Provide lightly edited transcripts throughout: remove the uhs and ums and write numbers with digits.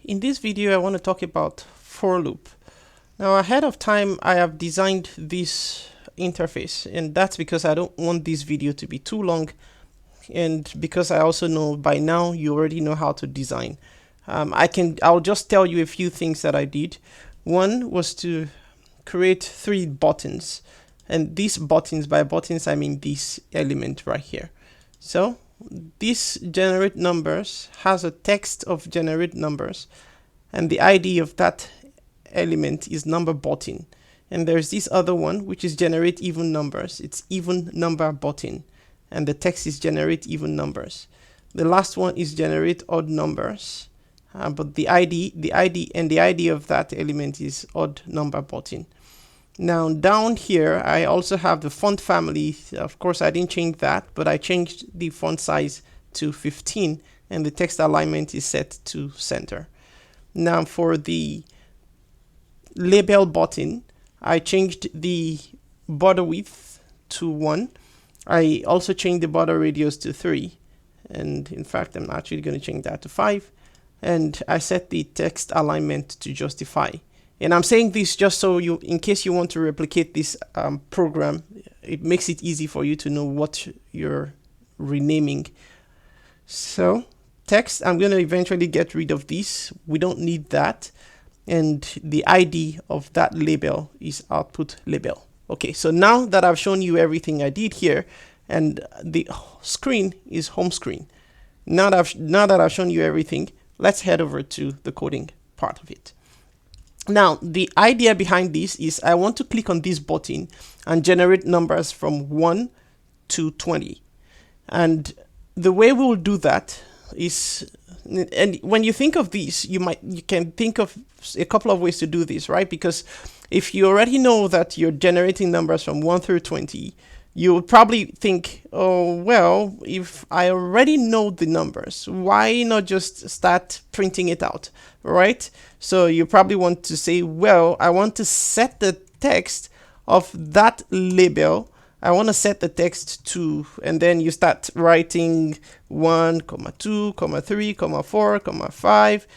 In this video I want to talk about for loop. Now ahead of time I have designed this interface, and that's because I don't want this video to be too long, and because I also know by now you already know how to design. I'll just tell you a few things that I did. One was to create 3 buttons, and these buttons, by buttons I mean this element right here. So this generate numbers has a text of generate numbers, and the ID of that element is number button. And there's this other one which is generate even numbers. It's even number button, and the text is generate even numbers. The last one is generate odd numbers, but the ID of that element is odd number button. Now down here I also have the font family. Of course I didn't change that, but I changed the font size to 15, and the text alignment is set to center. Now for the label button, I changed the border width to 1. I also changed the border radius to 3, and in fact I'm actually going to change that to 5, and I set the text alignment to justify. And I'm saying this just so you, in case you want to replicate this program, it makes it easy for you to know what you're renaming. So text, I'm going to eventually get rid of this. We don't need that. And the ID of that label is output label. Okay, so now that I've shown you everything I did here, and the screen is home screen. Now that I've shown you everything, let's head over to the coding part of it. Now, the idea behind this is I want to click on this button and generate numbers from 1 to 20. And the way we'll do that is, and when you think of this, you can think of a couple of ways to do this, right? Because if you already know that you're generating numbers from 1 through 20, you would probably think, oh, well, if I already know the numbers, why not just start printing it out, right? So you probably want to say, well, I want to set the text of that label. I want to set the text to, and then you start writing 1, 2, 3, 4, 5,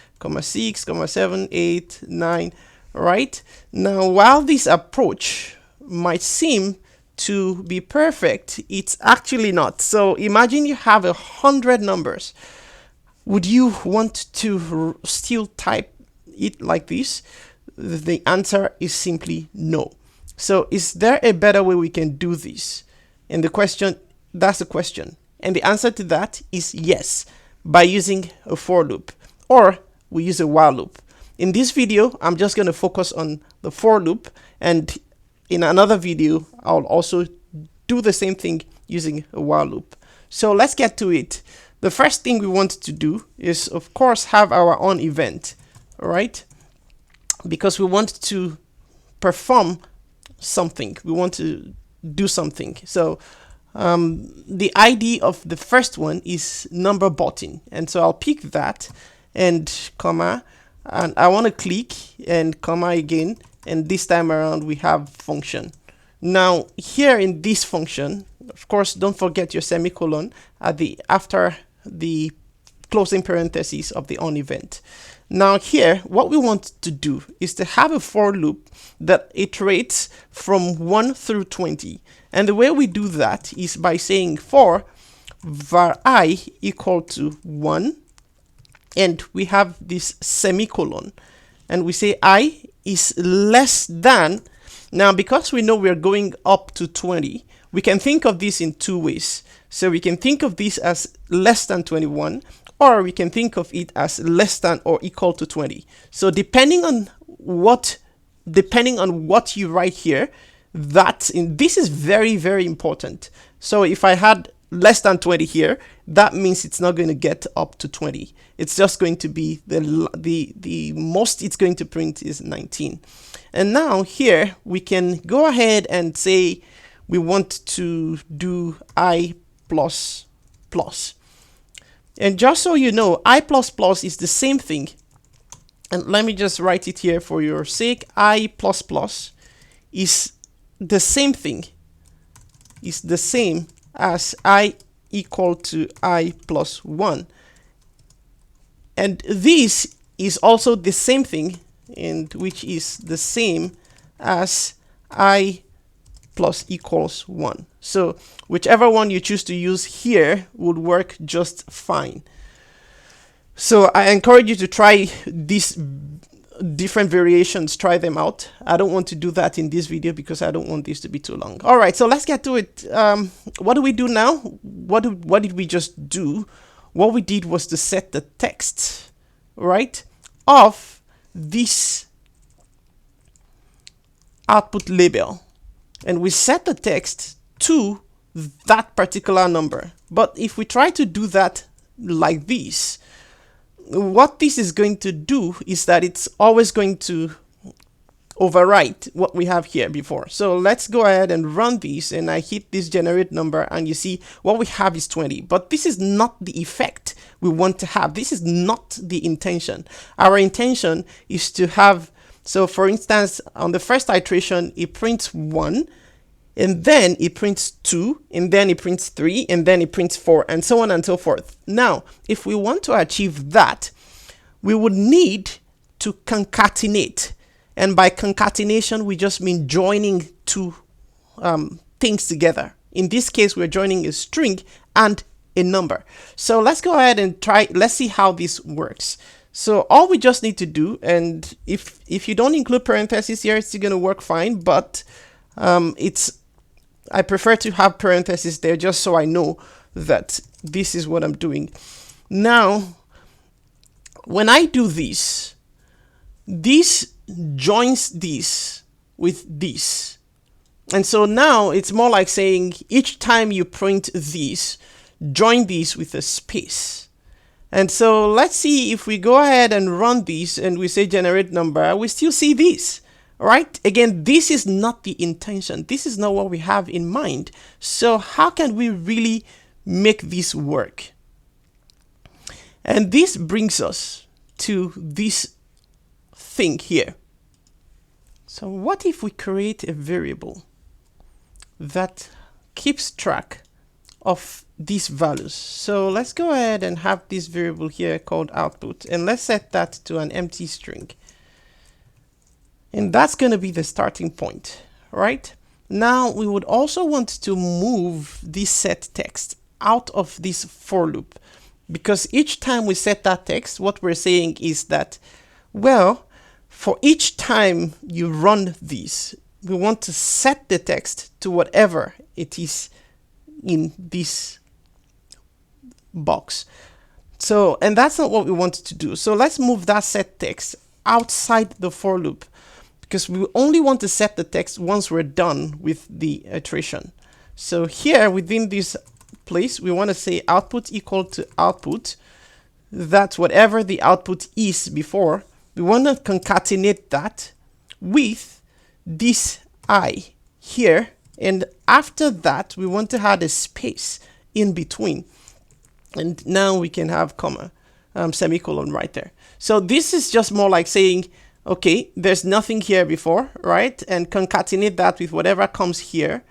6, 7, 8, 9, right? Now, while this approach might seem to be perfect, it's actually not. So imagine you have 100 numbers. Would you want to still type it like this? The answer is simply no. So is there a better way we can do this? And that's the question. And the answer to that is yes, by using a for loop, or we use a while loop. In this video, I'm just going to focus on the for loop, and in another video, I'll also do the same thing using a while loop. So let's get to it. The first thing we want to do is, of course, have our own event, all right? Because we want to perform something. We want to do something. So the ID of the first one is number button. And so I'll pick that and comma, and I want to click and comma again. And this time around we have function. Now here in this function, of course, don't forget your semicolon after the closing parentheses of the on event. Now here, what we want to do is to have a for loop that iterates from 1 through 20. And the way we do that is by saying for var I equal to 1, and we have this semicolon, and we say I is less than. Now, because we know we're going up to 20, we can think of this in 2 ways. So we can think of this as less than 21, or we can think of it as less than or equal to 20. So depending on what you write here, this is very, very important. So if I had less than 20 here, that means it's not going to get up to 20. It's just going to be the most it's going to print is 19. And now here we can go ahead and say we want to do I++. And just so you know, I++ is the same thing. And let me just write it here for your sake. I++ is the same thing. It's the same as I equal to I plus 1. And this is also the same thing, and which is the same as I plus equals 1. So whichever one you choose to use here would work just fine. So I encourage you to try these different variations, try them out. I don't want to do that in this video because I don't want this to be too long. All right, so let's get to it. What do we do now? What did we just do? What we did was to set the text, right, of this output label. And we set the text to that particular number. But if we try to do that like this, what this is going to do is that it's always going to overwrite what we have here before. So let's go ahead and run this, and I hit this generate number, and you see what we have is 20. But this is not the effect we want to have. This is not the intention. Our intention is to have, so for instance, on the first iteration, it prints 1, and then it prints 2, and then it prints 3, and then it prints 4, and so on and so forth. Now, if we want to achieve that, we would need to concatenate. And by concatenation, we just mean joining two things together. In this case, we're joining a string and a number. So let's go ahead and try. Let's see how this works. So all we just need to do, and if you don't include parentheses here, it's still going to work fine, but I prefer to have parentheses there just so I know that this is what I'm doing. Now, when I do this joins this with this. And so now it's more like saying each time you print this, join this with a space. And so let's see if we go ahead and run this and we say generate number, we still see this. Right? Again, this is not the intention. This is not what we have in mind. So how can we really make this work? And this brings us to this thing here. So what if we create a variable that keeps track of these values? So let's go ahead and have this variable here called output, and let's set that to an empty string. And that's going to be the starting point, right? Now we would also want to move this set text out of this for loop, because each time we set that text, what we're saying is that, well, for each time you run this, we want to set the text to whatever it is in this box. So, and that's not what we wanted to do. So let's move that set text outside the for loop, because we only want to set the text once we're done with the iteration. So here within this place, we want to say output equal to output. That's whatever the output is before. We want to concatenate that with this I here. And after that, we want to add a space in between. And now we can have comma, semicolon right there. So this is just more like saying, okay, there's nothing here before, right? And concatenate that with whatever comes here,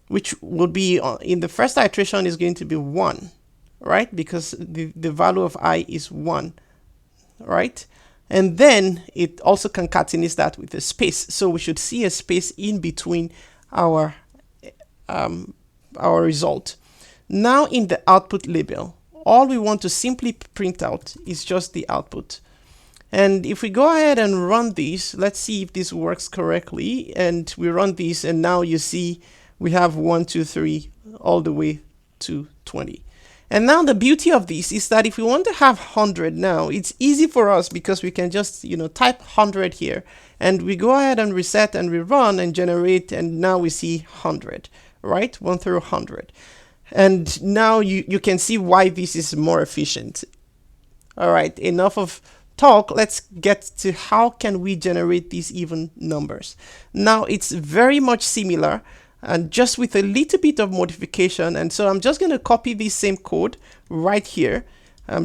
which will be in the first iteration is going to be 1, right? Because the value of I is 1, right? And then it also concatenates that with a space. So we should see a space in between our result. Now in the output label, all we want to simply print out is just the output. And if we go ahead and run this, let's see if this works correctly. And we run this, and now you see we have 1, 2, 3, all the way to 20. And now the beauty of this is that if we want to have 100 now, it's easy for us because we can just, type 100 here. And we go ahead and reset and rerun and generate, and now we see 100, right? 1 through 100. And now you can see why this is more efficient. All right, enough of talk. Let's get to how can we generate these even numbers. Now it's very much similar, and just with a little bit of modification. And so I'm just going to copy this same code right here.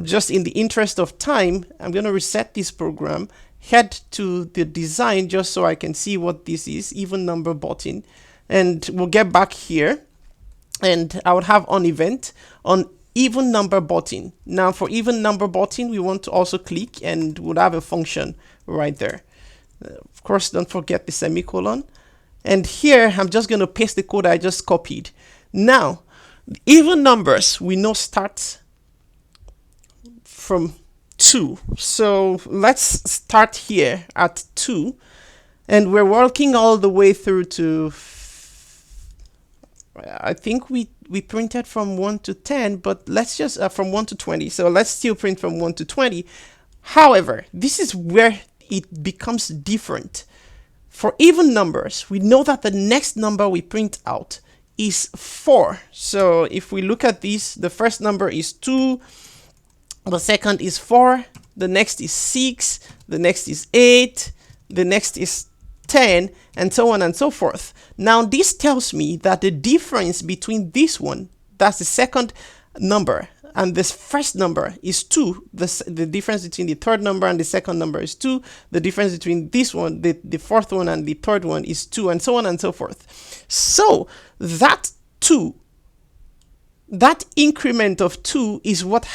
Just in the interest of time, I'm going to reset this program, head to the design just so I can see what this is, even number button. And we'll get back here, and I would have on event. On even number button. Now for even number button, we want to also click and we'll have a function right there. Of course, don't forget the semicolon. And here, I'm just going to paste the code I just copied. Now, even numbers, we know start from 2. So let's start here at 2. And we're working all the way through to, I think we printed from 1 to 10, but let's just, from 1 to 20. So let's still print from 1 to 20. However, this is where it becomes different. For even numbers, we know that the next number we print out is 4. So if we look at this, the first number is 2, the second is 4, the next is 6, the next is 8, the next is 10, and so on and so forth. Now this tells me that the difference between this one, that's the second number, and this first number is 2. The difference between the third number and the second number is 2. The difference between this one, the fourth one, and the third one is 2, and so on and so forth. So that 2, that increment of 2 is what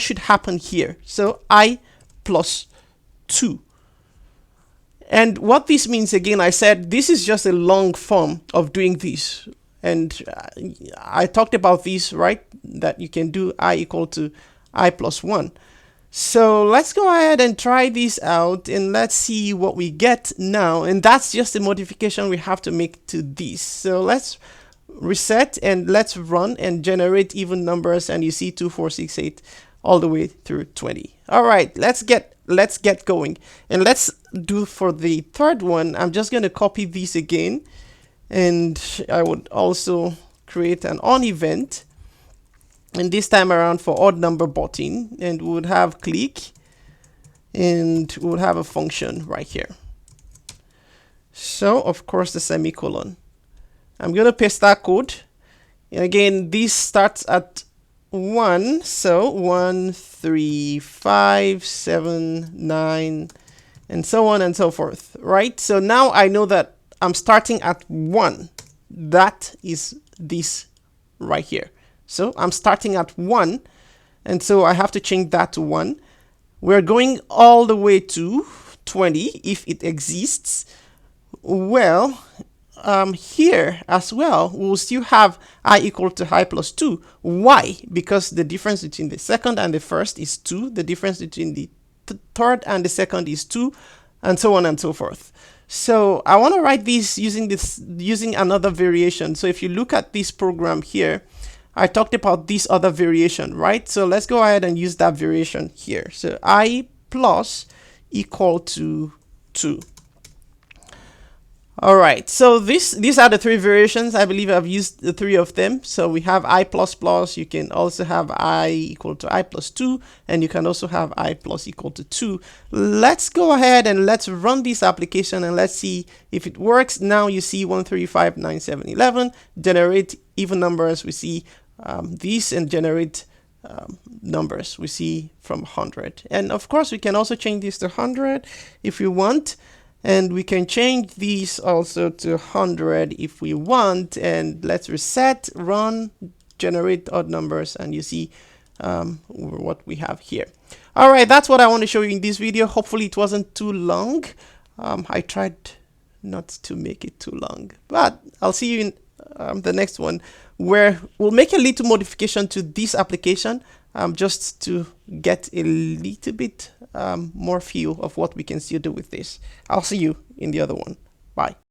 should happen here. So I plus 2. And what this means, again, I said this is just a long form of doing this. And I talked about this, right? That you can do I equal to I plus 1. So let's go ahead and try this out and let's see what we get now. And that's just a modification we have to make to this. So let's reset and let's run and generate even numbers. And you see 2, 4, 6, 8 all the way through 20. All right, let's get going. And let's do for the third one. I'm just going to copy this again. And I would also create an on event, and this time around for odd number button, and we would have click, and we would have a function right here. So of course the semicolon. I'm going to paste that code, and again this starts at 1, so 1, 3, 5, 7, 9, and so on and so forth, right? So now I know that I'm starting at 1. That is this right here. So I'm starting at 1, and so I have to change that to 1. We're going all the way to 20 if it exists. Well, here as well, we'll still have I equal to I plus 2. Why? Because the difference between the second and the first is 2. The difference between the third and the second is 2, and so on and so forth. So I want to write this using another variation. So if you look at this program here, I talked about this other variation, right? So let's go ahead and use that variation here. So I plus equal to 2. All right, so these are the 3 variations. I believe I've used the 3 of them. So we have I plus plus, you can also have I equal to I plus 2, and you can also have I plus equal to 2. Let's go ahead and let's run this application and let's see if it works. Now you see 1, 3, 5, 9, 7, 11, generate even numbers. We see these and generate numbers. We see from 100. And of course, we can also change this to 100 if we want. And we can change these also to 100 if we want. And let's reset, run, generate odd numbers, and you see what we have here. All right, that's what I want to show you in this video. Hopefully it wasn't too long. I tried not to make it too long, but I'll see you in the next one, where we'll make a little modification to this application just to get a little bit more feel of what we can still do with this. I'll see you in the other one. Bye.